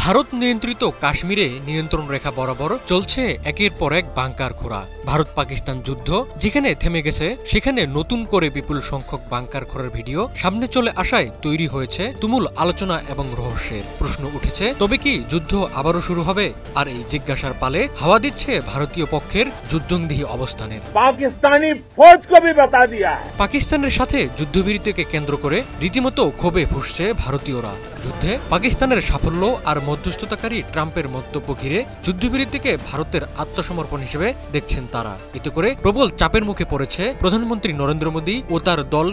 ভারত নিয়ন্ত্রিত কাশ্মীরে নিয়ন্ত্রণ রেখা বরাবর চলছে একের পর এক বাংকার খোঁড়া। ভারত পাকিস্তান যুদ্ধ যেখানে থেমে গেছে সেখানে নতুন করে বিপুল সংখ্যক বাংকার খোঁড়ার ভিডিও সামনে চলে আসায় তৈরি হয়েছে তুমুল আলোচনা এবং রহস্যের প্রশ্ন উঠেছে। তবে কি যুদ্ধ আবারও শুরু হবে? আর এই জিজ্ঞাসার পালে হাওয়া দিচ্ছে ভারতীয় পক্ষের যুদ্ধংদেহী অবস্থানের। পাকিস্তানের সাথে যুদ্ধবিরতিকে কেন্দ্র করে রীতিমতো ক্ষোভে ফুঁসছে ভারতীয়রা। যুদ্ধে পাকিস্তানের সাফল্য আর মধ্যস্থতাকারী ট্রাম্পের মন্তব্য ঘিরে যুদ্ধবিরতিকে ভারতের আত্মসমর্পণ হিসেবে দেখছেন তারা। এতে করে প্রবল চাপের মুখে পড়েছে প্রধানমন্ত্রী নরেন্দ্র মোদী ও তার দল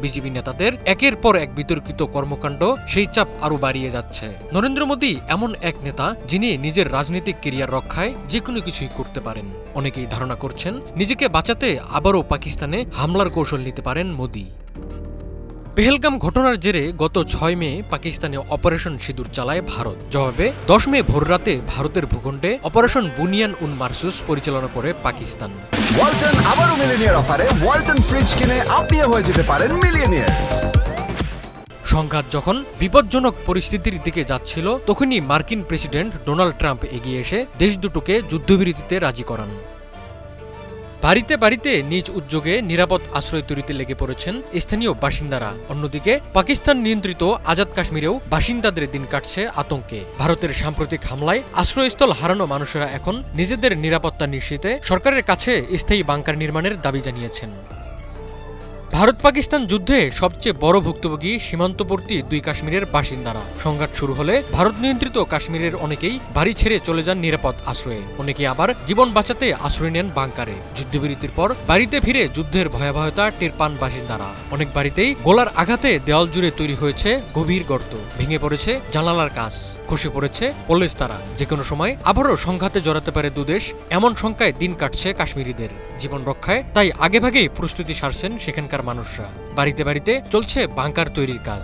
বিজেপি নেতাদের একের পর এক বিতর্কিত কর্মকাণ্ড সেই চাপ আরো বাড়িয়ে যাচ্ছে। নরেন্দ্র মোদী এমন এক নেতা যিনি নিজের রাজনৈতিক ক্যারিয়ার রক্ষায় যে কোনো কিছুই করতে পারেন। অনেকেই ধারণা করছেন নিজেকে বাঁচাতে আবারও পাকিস্তানে হামলার কৌশল নিতে পারেন মোদী। পেহেলগাম ঘটনার জেরে গত 6 মে পাকিস্তানে অপারেশন সিঁদুর চালায় ভারত। জবাবে 10 মে ভোররাতে ভারতের ভূখণ্ডে অপারেশন বুনিয়ান উন মারসুস পরিচালনা করে পাকিস্তান। ওয়ালটন আবারও মিলিয়নিয়ার অফারে ওয়ালটন ফ্রিজ কিনে আপনিও হয়ে যেতে পারেন মিলিয়নিয়ার। সংঘাত যখন বিপজ্জনক পরিস্থিতির দিকে যাচ্ছিল তখনই মার্কিন প্রেসিডেন্ট ডোনাল্ড ট্রাম্প এগিয়ে এসে দেশ দুটোকে যুদ্ধবিরতিতে রাজি করান। বাড়িতে বাড়িতে নিজ উদ্যোগে নিরাপদ আশ্রয় তৈরিতে লেগে পড়েছেন স্থানীয় বাসিন্দারা। অন্যদিকে পাকিস্তান নিয়ন্ত্রিত আজাদ কাশ্মীরেও বাসিন্দাদের দিন কাটছে আতঙ্কে। ভারতের সাম্প্রতিক হামলায় আশ্রয়স্থল হারানো মানুষেরা এখন নিজেদের নিরাপত্তা নিশ্চিতে সরকারের কাছে স্থায়ী বাংকার নির্মাণের দাবি জানিয়েছেন। ভারত পাকিস্তান যুদ্ধে সবচেয়ে বড় ভুক্তভোগী সীমান্তবর্তী দুই কাশ্মীরের বাসিন্দারা। সংঘাত শুরু হলে ভারত নিয়ন্ত্রিত কাশ্মীরের অনেকেই বাড়ি ছেড়ে চলে যান নিরাপদ আশ্রয়ে, অনেকে আবার জীবন বাঁচাতে আশ্রয় নেন বাংকারে। যুদ্ধবিরতির পর বাড়িতে ফিরে যুদ্ধের ভয়াবহতা টের পান বাসিন্দারা। অনেক বাড়িতেই গোলার আঘাতে দেওয়াল জুড়ে তৈরি হয়েছে গভীর গর্ত, ভেঙে পড়েছে জানালার কাঁচ, খসে পড়েছে পলেস্তারা। যে কোনো সময় আবারও সংঘাতে জড়াতে পারে দুদেশ, এমন শঙ্কায় দিন কাটছে কাশ্মীরিদের। জীবন রক্ষায় তাই আগেভাগেই প্রস্তুতি সারছেন সেখানকার মানুষরা। বাড়িতে বাড়িতে চলছে বাংকার তৈরির কাজ।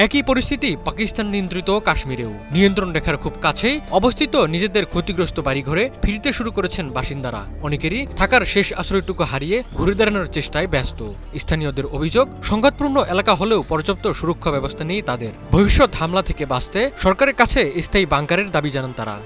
একই পরিস্থিতি পাকিস্তান নিয়ন্ত্রিত কাশ্মীরেও। নিয়ন্ত্রণ রেখার খুব কাছেই অবস্থিত নিজেদের ক্ষতিগ্রস্ত বাড়িঘরে ফিরতে শুরু করেছেন বাসিন্দারা। অনেকেরই থাকার শেষ আশ্রয়টুকু হারিয়ে ঘুরে দাঁড়ানোর চেষ্টায় ব্যস্ত। স্থানীয়দের অভিযোগ, সংঘাতপূর্ণ এলাকা হলেও পর্যাপ্ত সুরক্ষা ব্যবস্থা নেই তাদের। ভবিষ্যৎ হামলা থেকে বাঁচতে সরকারের কাছে স্থায়ী বাংকারের দাবি জানান তারা।